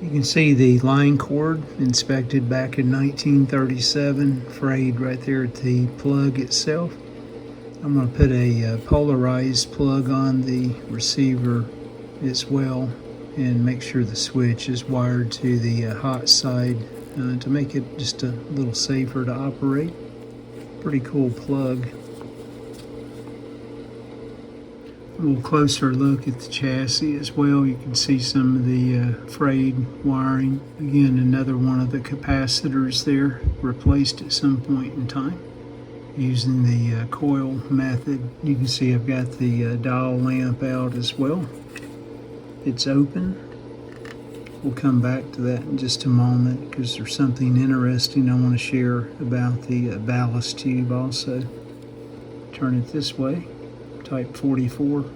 You can see the line cord inspected back in 1937, frayed right there at the plug itself. I'm going to put a polarized plug on the receiver as well and make sure the switch is wired to the hot side to make it just a little safer to operate. Pretty cool plug. A little closer look at the chassis as well. You can see some of the frayed wiring. Again, another one of the capacitors there, replaced at some point in time using the coil method. You can see I've got the dial lamp out as well. It's open. We'll come back to that in just a moment because there's something interesting I want to share about the ballast tube also. Turn it this way. Type 44.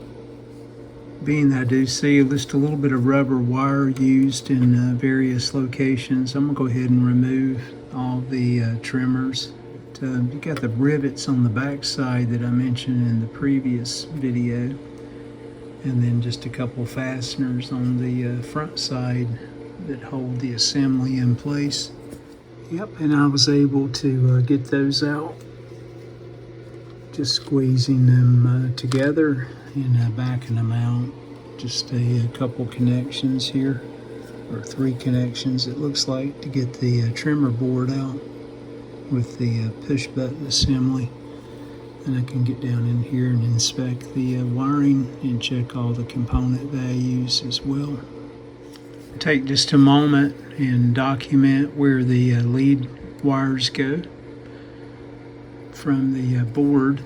Being that I do see just a little bit of rubber wire used in various locations, I'm going to go ahead and remove all the trimmers. You got the rivets on the back side that I mentioned in the previous video, and then just a couple fasteners on the front side that hold the assembly in place. Yep, and I was able to get those out. Just squeezing them together and backing them out. Just a couple connections here, or 3 connections it looks like, to get the trimmer board out with the push button assembly. And I can get down in here and inspect the wiring and check all the component values as well. Take just a moment and document where the lead wires go from the board.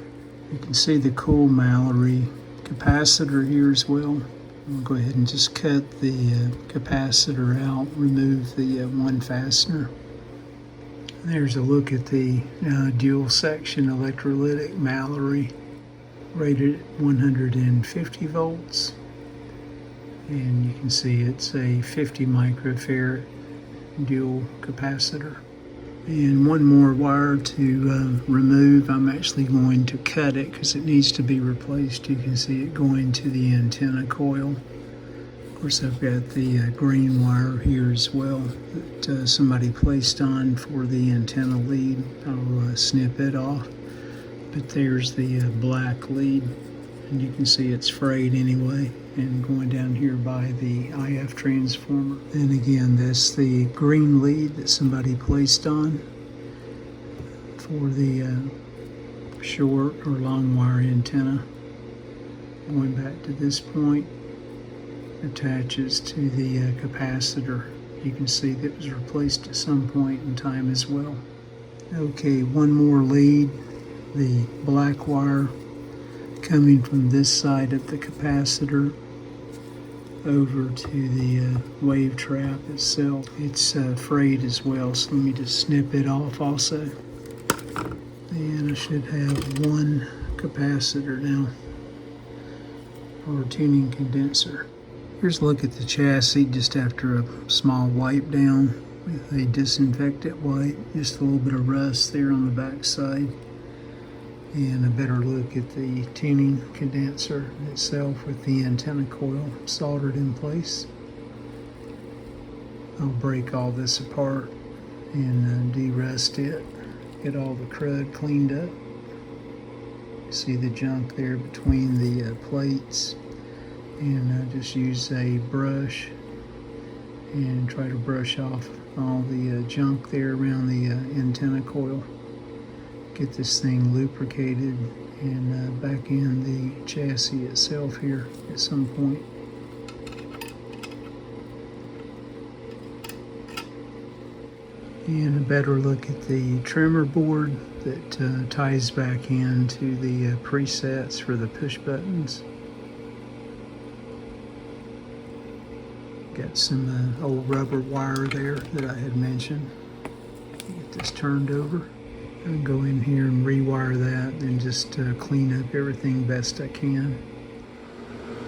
You can see the cool Mallory capacitor here as well. I'll go ahead and just cut the capacitor out, remove the one fastener. There's a look at the dual section electrolytic Mallory, rated at 150 volts. And you can see it's a 50 microfarad dual capacitor. And one more wire to remove. I'm actually going to cut it because it needs to be replaced. You can see it going to the antenna coil. Of course, I've got the green wire here as well that somebody placed on for the antenna lead. I'll snip it off. But there's the black lead, and you can see it's frayed anyway, and going down here by the IF transformer. And again, that's the green lead that somebody placed on for the short or long wire antenna. Going back to this point, attaches to the capacitor. You can see that it was replaced at some point in time as well. Okay, one more lead, the black wire coming from this side of the capacitor over to the wave trap itself. It's frayed as well, so let me just snip it off also. And I should have one capacitor now, or tuning condenser. Here's a look at the chassis just after a small wipe down with a disinfectant wipe. Just a little bit of rust there on the back side. And a better look at the tuning condenser itself with the antenna coil soldered in place. I'll break all this apart and de-rust it. Get all the crud cleaned up. See the junk there between the plates. And just use a brush and try to brush off all the junk there around the antenna coil. Get this thing lubricated and back in the chassis itself here at some point. And a better look at the trimmer board that ties back into the presets for the push buttons. Got some old rubber wire there that I had mentioned. Get this turned over. And go in here and rewire that and just clean up everything best I can.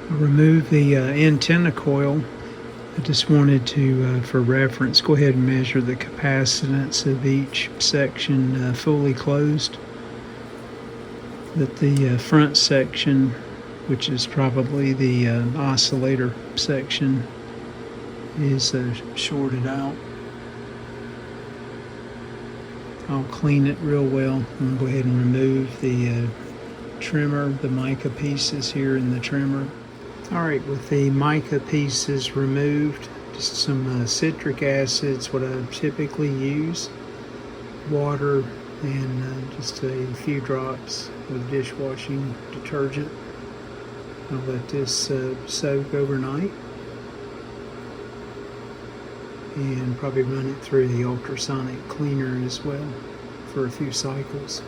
Remove the antenna coil. I just wanted to, for reference, go ahead and measure the capacitance of each section fully closed. That the front section, which is probably the oscillator section, is shorted out. I'll clean it real well. I'm going to go ahead and remove the trimmer, the mica pieces here in the trimmer. Alright, with the mica pieces removed, just some citric acids, what I typically use, water, and just a few drops of dishwashing detergent. I'll let this soak overnight and probably run it through the ultrasonic cleaner as well for a few cycles.